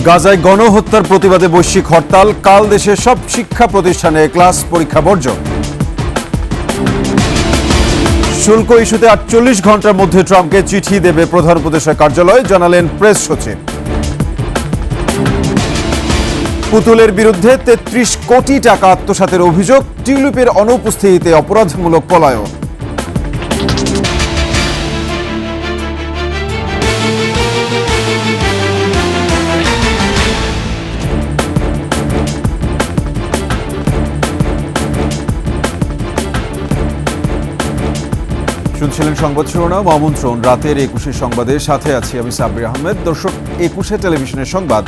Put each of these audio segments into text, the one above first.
গাজায় গণহত্যার প্রতিবাদে বৈশ্বিক হরতাল, কাল দেশের সব শিক্ষা প্রতিষ্ঠানে ক্লাস পরীক্ষা বর্জন। শুল্ক ইস্যুতে 48 ঘন্টার মধ্যে ট্রাম্পকে চিঠি দেবে প্রধান উপদেষ্টার কার্যালয়, জানালেন প্রেস সচিব। পুতুলের বিরুদ্ধে 33 কোটি টাকা আত্মসাতের অভিযোগ, টিউলিপের অনুপস্থিতিতে অপরাধমূলক পলায়ন। শুনছিলেন সংবাদ শিরোনাম, আমন্ত্রণ রাতের 21 সংবাদের সাথে আছি আমি সাব্বির আহমেদ। দর্শক, 21 টেলিভিশনের সংবাদ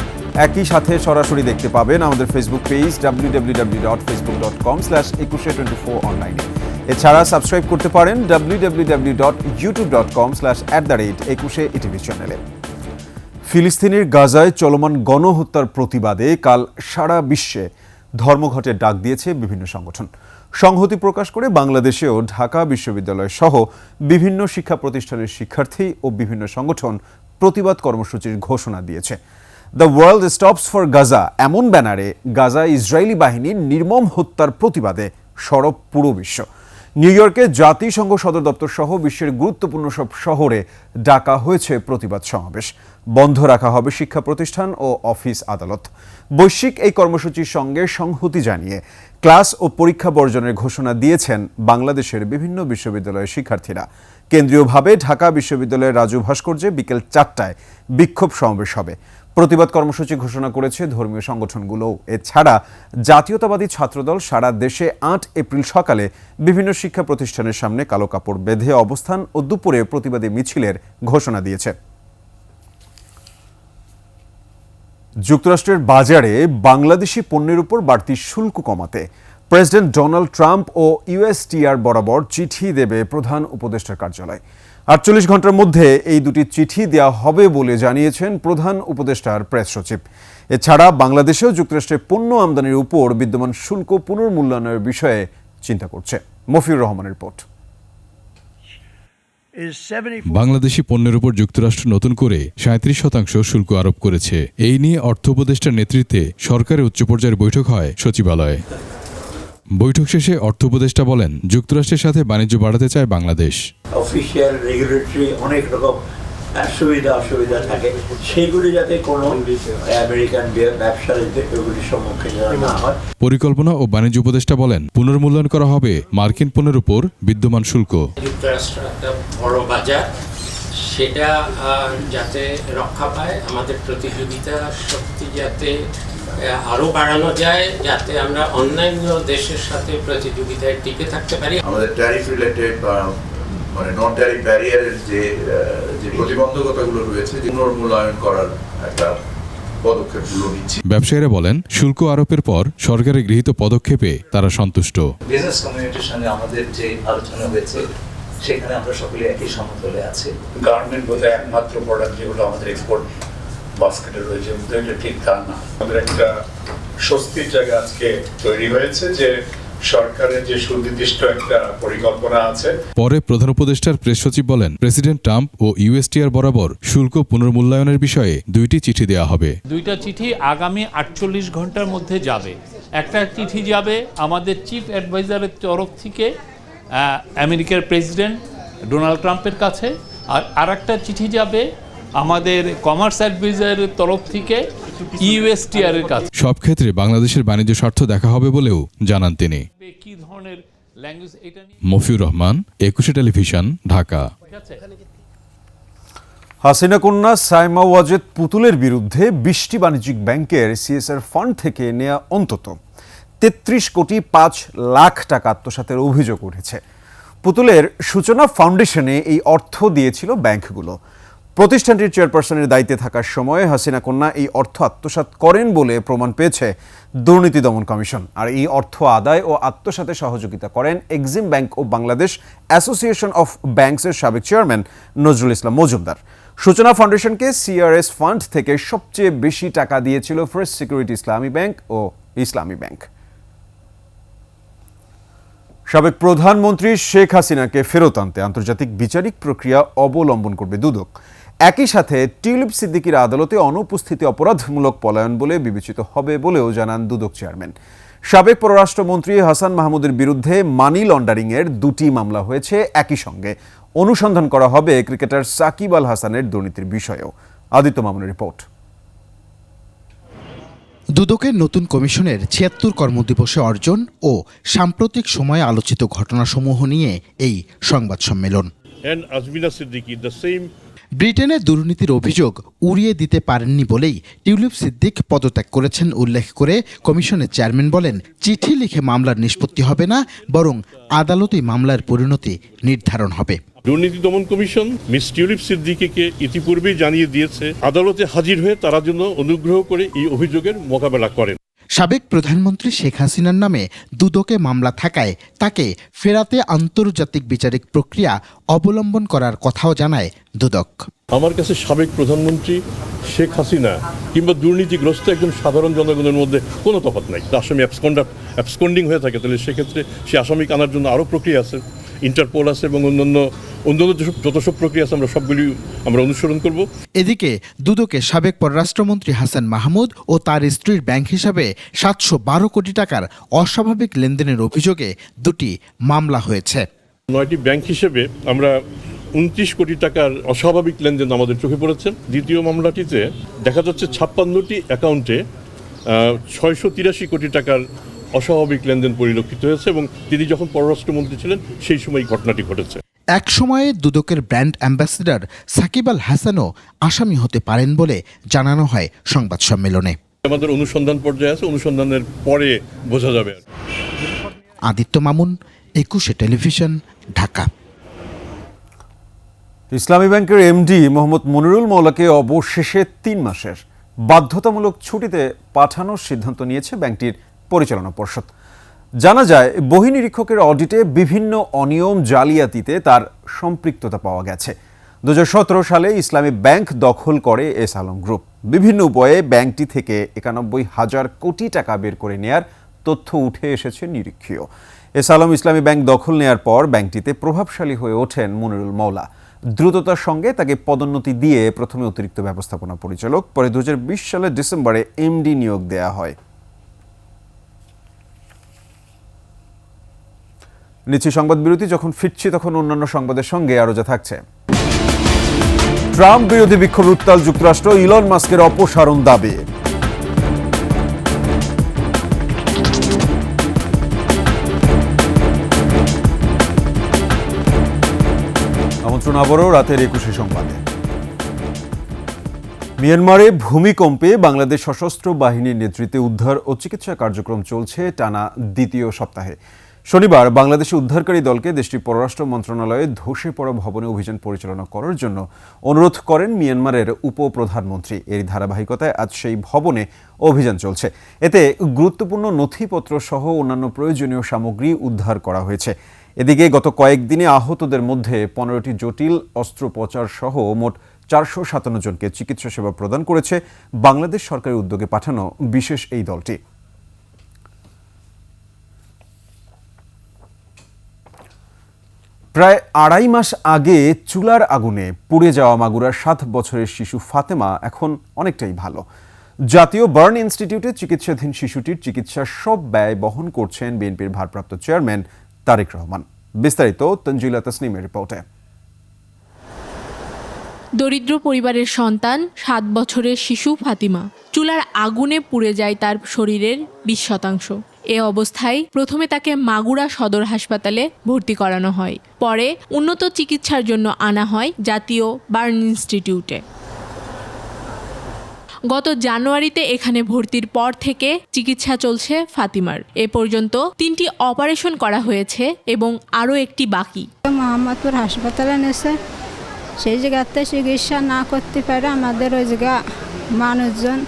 একই সাথে সরাসরি দেখতে পাবেন আমাদের ফেসবুক পেজ www.facebook.com/2124 অনলাইনে। এছাড়া সাবস্ক্রাইব করতে পারেন www.youtube.com/@21etv চ্যানেলে। ফিলিস্তিনের গাজায় চলমান গণহত্যার প্রতিবাদে কাল সারা বিশ্বে ধর্মঘটের ডাক দিয়েছে বিভিন্ন সংগঠন। সংহতি প্রকাশ করে বাংলাদেশেও ঢাকা বিশ্ববিদ্যালয় সহ বিভিন্ন শিক্ষা প্রতিষ্ঠানের শিক্ষার্থী ও বিভিন্ন সংগঠন প্রতিবাদ কর্মসূচির ঘোষণা দিয়েছে। The world stops for Gaza এমন ব্যানারে গাজায় ইসরায়েলি বাহিনীর নির্মম হত্যার প্রতিবাদে সরব পুরো বিশ্ব। নিউ ইয়র্কে জাতিসংঘ সদর দপ্তর সহ বিশ্বের গুরুত্বপূর্ণ সব শহরে ডাকা হয়েছে প্রতিবাদ সমাবেশ। বন্ধ রাখা হবে শিক্ষা প্রতিষ্ঠান ও অফিস আদালত। বৈশ্বিক এই কর্মসূচির সঙ্গে সংহতি জানিয়ে ক্লাস ও পরীক্ষা বর্জনের ঘোষণা দিয়েছেন বাংলাদেশের বিভিন্ন বিশ্ববিদ্যালয়ের শিক্ষার্থীরা। কেন্দ্রীয়ভাবে ঢাকা বিশ্ববিদ্যালয়ের রাজু ভাস্কর্যে বিকেল 4টায় বিক্ষোভ সমাবেশ হবে। প্রতিবাদ কর্মসূচি ঘোষণা করেছে ধর্মীয় সংগঠনগুলোও। এছাড়া জাতীয়তাবাদী ছাত্রদল সারা দেশে 8 এপ্রিল সকালে বিভিন্ন শিক্ষা প্রতিষ্ঠানের সামনে কালো কাপড় বেঁধে অবস্থান ও দুপুরে প্রতিবাদী মিছিলের ঘোষণা দিয়েছে। যুক্তরাষ্ট্রের বাজারে বাংলাদেশি পণ্যের উপর বাড়তি শুল্ক কমাতে প্রেসিডেন্ট ডোনাল্ড ট্রাম্প ও ইউএসটিআর বরাবর চিঠি দেবে প্রধান উপদেষ্টার কার্যালয়। 48 ঘন্টার মধ্যে এই দুটি চিঠি দেওয়া হবে বলে জানিয়েছেন প্রধান উপদেষ্টার প্রেস সচিব। এছাড়া বাংলাদেশেও যুক্তরাষ্ট্রের পণ্য আমদানির উপর বিদ্যমান শুল্ক পুনর্মূল্যায়নের বিষয়ে চিন্তা করছে। মফিউর রহমানের রিপোর্ট। বাংলাদেশি পণ্যের উপর যুক্তরাষ্ট্র নতুন করে 37% শুল্ক আরোপ করেছে। এই নিয়ে অর্থ উপদেষ্টার নেতৃত্বে সরকারের উচ্চ পর্যায়ের বৈঠক হয় সচিবালয়ে। বৈঠক শেষে অর্থ উপদেষ্টা বলেন, যুক্তরাষ্ট্রের সাথে বাণিজ্য বাড়াতে চায় বাংলাদেশ। অফিসিয়াল রেগুলেটরি অনেক রকম সুবিধা অসুবিধা থাকে, সেগুলি যাতে কোনো আমেরিকান ব্যবসায়ীদের এগুলির সম্মুখীন না হয়। পরিকল্পনা ও বাণিজ্য উপদেষ্টা বলেন, পুনর্মূল্যায়ন করা হবে মার্কিন পণ্যের উপর বিদ্যমান শুল্ক। যুক্তরাষ্ট্র একটা বড় বাজার, সেটা যাতে রক্ষা পায়, আমাদের প্রতিযোগিতা শক্তি যাতে আরো বাড়ানো যায়, যাতে আমরা অন্যান্য দেশের সাথে প্রতিযোগিতায় টিকে থাকতে পারি। আমাদের ট্যারিফ রিলেটেড বা মানে নন ট্যারিফ ব্যারিয়ারের যে প্রতিবন্ধকতাগুলো রয়েছে, পুনর্মূল্যায়ন করার একটা পদক্ষেপগুলো নিচ্ছি। ব্যবসায়ীরা বলেন, শুল্ক আরোপের পর সরকারের গৃহীত পদক্ষেপে তারা সন্তুষ্ট। বিজনেস কমিউনিটির সঙ্গে আমাদের যে আলোচনা হয়েছে, সেখানে আমরা সকলে একই সমতলে আছি। গার্মেন্ট বোধহয় একমাত্র প্রোডাক্ট যেগুলো আমাদের এক্সপোর্ট বাস্কেটে রয়েছে, এটা ঠিক তা না। আমাদের একটা স্বস্তির জায়গা আজকে তৈরি হয়েছে যে সরকারের যে সুনির্দিষ্ট একটা পরিকল্পনা আছে। পরে প্রধান উপদেষ্টার প্রেস সচিব বলেন, প্রেসিডেন্ট ট্রাম্প ও ইউএসটিআর বরাবর শুল্ক পুনর্মূল্যায়নের বিষয়ে 2টি চিঠি দেওয়া হবে। 2টা চিঠি আগামী 48 ঘন্টার মধ্যে যাবে। একটা চিঠি যাবে আমাদের চিফ অ্যাডভাইজারের তরফ থেকে আমেরিকার প্রেসিডেন্ট ডোনাল্ড ট্রাম্পের কাছে, আর আরেকটা চিঠি যাবে আমাদের কমার্স অ্যাডভাইজারের তরফ থেকে ইউএসটিআর এর কাছে। সব ক্ষেত্রে বাংলাদেশের বাণিজ্য স্বার্থ দেখা হবে বলেও জানান তিনি। কি ধরনের ল্যাঙ্গুয়েজ এটা নিয়ে মফিউর রহমান, 21 টেলিভিশন, ঢাকা। হাসিনা কন্যা সাইমা ওয়াজেদ পুতুলের বিরুদ্ধে 20টি বাণিজ্যিক ব্যাংকের সিএসআর ফান্ড থেকে নেওয়া অন্তত 33 কোটি 5 লাখ টাকা আত্মসাতের অভিযোগ উঠেছে। পুতুলের সূচনা ফাউন্ডেশনে এই অর্থ দিয়েছিল ব্যাংকগুলো। প্রতিষ্ঠানটির চেয়ারপারসনের দায়িত্বে থাকার সময় হাসিনা কন্যা এই অর্থ আত্মসাৎ করেন বলে প্রমাণ পেয়েছে দুর্নীতি দমন কমিশন। আর এই অর্থ আদায় ও আত্মসাতে সহযোগিতা করেন এক্সিম ব্যাংক ও বাংলাদেশ অ্যাসোসিয়েশন অফ ব্যাংকসের সাবেক চেয়ারম্যান নজরুল ইসলাম মজুমদার। সূচনা ফাউন্ডেশনকে সিআরএস ফান্ড থেকে সবচেয়ে বেশি টাকা দিয়েছিল ফার্স্ট সিকিউরিটি ইসলামী ব্যাংক ও ইসলামী ব্যাংক। সাবেক প্রধানমন্ত্রী শেখ হাসিনাকে ফেরত আনতে আন্তর্জাতিক বিচারিক প্রক্রিয়া অবলম্বন করবে দুদক। একই সাথে টিউলিপ সিদ্দিকীর আদালতে অনুপস্থিতি অপরাধমূলক পলায়ন বলে বিবেচিত হবে বলেও জানান দুদক চেয়ারম্যান। সাবেক পররাষ্ট্রমন্ত্রী হাসান মাহমুদের বিরুদ্ধে মানি লন্ডারিংয়ের 2টি মামলা হয়েছে। একই সঙ্গে অনুসন্ধান করা হবে ক্রিকেটার সাকিব আল হাসানের দুর্নীতির বিষয়েও। আদিত্য মামুনের রিপোর্ট। দুদকের নতুন কমিশনের ৭৬ কর্মদিবসে অর্জন ও সাম্প্রতিক সময়ে আলোচিত ঘটনাসমূহ নিয়ে এই সংবাদ সম্মেলন। ব্রিটেনে দুর্নীতির অভিযোগ উড়িয়ে দিতে পারেননি বলেই টিউলিপ সিদ্দিক পদত্যাগ করেছেন উল্লেখ করে কমিশনের চেয়ারম্যান বলেন, চিঠি লিখে মামলার নিষ্পত্তি হবে না, বরং আদালতেই মামলার পরিণতি নির্ধারণ হবে। দুর্নীতি দমন কমিশন মিস টিউলিপ সিদ্দিকীকে ইতিপূর্বেই জানিয়ে দিয়েছে আদালতে হাজির হয়ে তারা যেন অনুগ্রহ করে এই অভিযোগের মোকাবেলা করেন। সাবেক প্রধানমন্ত্রী শেখ হাসিনার নামে দুদকে মামলা থাকায় তাকে ফেরাতে আন্তর্জাতিক বিচারিক প্রক্রিয়া অবলম্বন করার কথাও জানায় দুদক। আমার কাছে সাবেক প্রধানমন্ত্রী শেখ হাসিনা কিংবা দুর্নীতিগ্রস্ত একজন সাধারণ জনগণের মধ্যে কোনো তফাৎ নাই। আসামি অ্যাবসকন্ডিং হয়ে থাকে, তাহলে সেক্ষেত্রে সে আসামিকে আনার জন্য আরও প্রক্রিয়া আছে, ইন্টারপোল আছে এবং অন্যান্য যত সব প্রক্রিয়া আছে আমরা সবগুলি অনুসরণ করব। এদিকে দুদকে সাবেক পররাষ্ট্রমন্ত্রী হাসান মাহমুদ ও তার স্ত্রীর ব্যাংক হিসাবে ৭১২ কোটি টাকার অস্বাভাবিক লেনদেনের অভিযোগে 2টি মামলা হয়েছে। 9টি ব্যাংক হিসেবে আমরা 29 কোটি টাকার অস্বাভাবিক লেনদেন আমাদের চোখে পড়েছে। দ্বিতীয় মামলাটিতে দেখা যাচ্ছে 56টি অ্যাকাউন্টে 683 কোটি টাকার অস্বাভাবিক লেনদেন পরিলক্ষিত হয়েছে এবং তিনি যখন পররাষ্ট্রমন্ত্রী ছিলেন সেই সময় ঘটনাটি ঘটেছে। এক সময়ে দুদকের ব্র্যান্ড অ্যাম্বাসেডর সাকিব আল হাসানও আসামি হতে পারেন বলে জানানো হয় সংবাদ সম্মেলনে। আমাদের অনুসন্ধান পর্যায়ে আছে, অনুসন্ধানের পরে বোঝা যাবে। আদিত্য মামুন, 21 টেলিভিশন, ঢাকা। ইসলামী ব্যাংকের এমডি মোহাম্মদ মনিরুল মৌলাকে অবশেষে 3 মাসের বাধ্যতামূলক ছুটিতে পাঠানোর সিদ্ধান্ত নিয়েছে ব্যাংকটির পরিচালনা পর্ষদ। জানা যায়, বহিঃনিরীক্ষকের অডিটে বিভিন্ন অনিয়ম জালিয়াতিতে তার সম্পৃক্ততা পাওয়া গেছে। 2017 সালে ইসলামী ব্যাংক দখল করে এস আলম গ্রুপ। বিভিন্ন উপায়ে ব্যাংকটি থেকে 91,000 কোটি টাকা বের করে নেয়ার তথ্য উঠে এসেছে নিরীক্ষীয়। এস আলম ইসলামী ব্যাংক দখল নেয়ার পর ব্যাংকটিতে প্রভাবশালী হয়ে ওঠেন মনিরুল মৌলা। দ্রুততার সঙ্গে তাকে পদোন্নতি দিয়ে প্রথমে অতিরিক্ত ব্যবস্থাপনা পরিচালক, পরে 2020 সালের ডিসেম্বরে এমডি নিয়োগ দেয়া হয়। নিচ্ছি সংবাদ বিরতি। যখন ফিরছি তখন অন্যান্য সংবাদের সঙ্গে আরো যা থাকছে। ট্রাম্প বিরোধী বিক্ষোভ উত্তাল যুক্তরাষ্ট্র, ইলন মাস্কের অপসারণ দাবি। আমন্ত্রণ আবারও রাতের 21 সংবাদে। মিয়ানমারে ভূমিকম্পে বাংলাদেশ সশস্ত্র বাহিনীর নেতৃত্বে উদ্ধার ও চিকিৎসা কার্যক্রম চলছে টানা 2য় সপ্তাহে। শনিবার বাংলাদেশে উদ্ধারকারী দলকে দেশটির পররাষ্ট্র মন্ত্রণালয়ে ধসে পড়া ভবনে অভিযান পরিচালনা করার জন্য অনুরোধ করেন মিয়ানমারের উপপ্রধানমন্ত্রী। এর ধারাবাহিকতায় আজ সেই ভবনে অভিযান চলছে। এতে গুরুত্বপূর্ণ নথিপত্র সহ অন্যান্য প্রয়োজনীয় সামগ্রী উদ্ধার করা হয়েছে। এদিকে গত কয়েকদিনে আহতদের মধ্যে 15টি জটিল অস্ত্রোপচার সহ মোট 457 জনকে চিকিৎসা সেবা প্রদান করেছে বাংলাদেশ সরকারের উদ্যোগে পাঠানো বিশেষ এই দলটি। প্রায় 2.5 মাস আগে চুলার আগুনে পুড়ে যাওয়া মাগুরার 7 বছরের শিশু ফাতেমা এখন অনেকটাই ভালো। জাতীয় বার্ন ইনস্টিটিউটে চিকিৎসাধীন শিশুটির চিকিৎসার সব ব্যয় বহন করছেন বিএনপির ভারপ্রাপ্ত চেয়ারম্যান তারেক রহমান। বিস্তারিত তঞ্জিলা তাসনিমের রিপোর্টে। দরিদ্র পরিবারের সন্তান 7 বছরের শিশু ফাতিমা। চুলার আগুনে পুড়ে যায় তার শরীরের 20%। এ অবস্থায় প্রথমে তাকে মাগুরা সদর হাসপাতালে ভর্তি করানো হয়, পরে উন্নত চিকিৎসার জন্য আনা হয় জাতীয় বার্ন ইনস্টিটিউটে। গত জানুয়ারিতে এখানে ভর্তির পর থেকে চিকিৎসা চলছে ফাতিমার। এ পর্যন্ত 3টি অপারেশন করা হয়েছে এবং আরও একটি বাকি। মোহাম্মদপুর হাসপাতালে নেছে, সেই জায়গাতে চিকিৎসা না করতে পারে আমাদের ওই জায়গা মানুষজন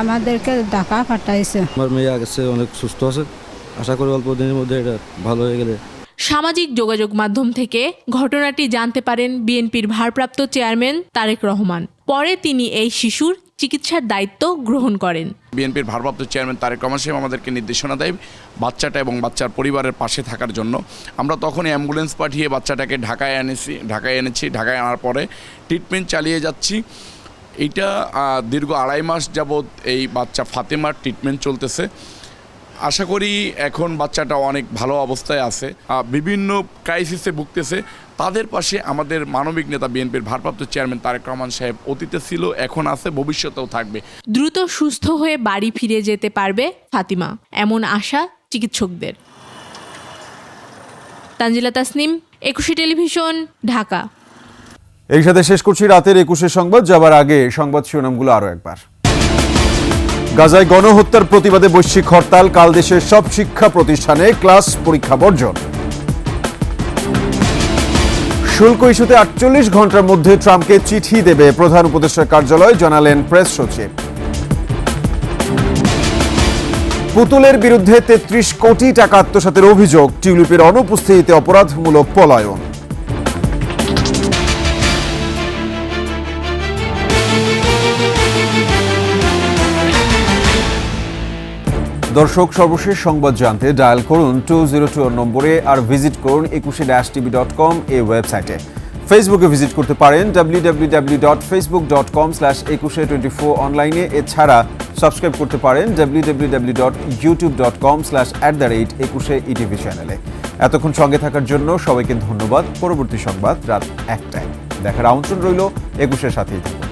আমাদেরকে ঢাকা পাঠাইছে। আমার মেয়ে আগেছে অনেক সুস্থ আছে, আশা করি অল্প দিনের মধ্যে এটা ভালো হয়ে গেলে। সামাজিক যোগাযোগ মাধ্যম থেকে ঘটনাটি জানতে পারেন বিএনপির ভারপ্রাপ্ত চেয়ারম্যান তারেক রহমান। পরে তিনি এই শিশুর চিকিৎসার দায়িত্ব গ্রহণ করেন। বিএনপির ভারপ্রাপ্ত চেয়ারম্যান তারেক রহমান সাহেব আমাদেরকে নির্দেশনা দেয় বাচ্চাটা এবং বাচ্চার পরিবারের পাশে থাকার জন্য। আমরা তখনই অ্যাম্বুলেন্স পাঠিয়ে বাচ্চাটাকে ঢাকায় এনেছি। ঢাকায় আনার পরে ট্রিটমেন্ট চালিয়ে যাচ্ছি। এইটা দীর্ঘ 2.5 মাস যাবৎ এই বাচ্চা ফাতেমার ট্রিটমেন্ট চলতেছে। আশা করি এখন বাচ্চাটা অনেক ভালো অবস্থায় আছে। বিভিন্ন ক্রাইসিসে ভুগতেছে, তাদের পাশে আমাদের মানবিক নেতা বিএনপির ভারপ্রাপ্ত চেয়ারম্যান তারেক রহমান সাহেব অতীতে ছিল, এখন আছে, ভবিষ্যতেও থাকবে। দ্রুত সুস্থ হয়ে বাড়ি ফিরে যেতে পারবে ফাতিমা, এমন আশা চিকিৎসকদের। তানজিলা তাসনিম, 21 টেলিভিশন, ঢাকা। এই সাথে শেষ করছি রাতের 21 সংবাদ। যাবার আগে সংবাদ শিরোনামগুলো আরও একবার। গাজায় গণহত্যার প্রতিবাদে বৈশ্বিক হরতাল, কাল দেশের সব শিক্ষা প্রতিষ্ঠানে ক্লাস পরীক্ষা বর্জন। শুল্ক ইস্যুতে 48 ঘন্টার মধ্যে ট্রাম্পকে চিঠি দেবে প্রধান উপদেষ্টার কার্যালয়, জানালেন প্রেস সচিব। পুতুলের বিরুদ্ধে 33 কোটি টাকা আত্মসাতের অভিযোগ, টিউলিপের অনুপস্থিতিতে অপরাধমূলক পলায়ন। দর্শক, সর্বশেষ সংবাদ জানতে ডায়াল করুন 202 নম্বরে আর ভিজিট করুন 21-tv.com এই ওয়েবসাইটে। ফেসবুকে ভিজিট করতে পারেন www.facebook.com/2124 অনলাইনে। এছাড়া সাবস্ক্রাইব করতে পারেন www.youtube.com/@21etv চ্যানেলে। এতক্ষণ সঙ্গে থাকার জন্য সবাইকে ধন্যবাদ। পরবর্তী সংবাদ রাত 1টায় দেখার আমন্ত্রণ রইল। 21-এর সাথেই থাকুন।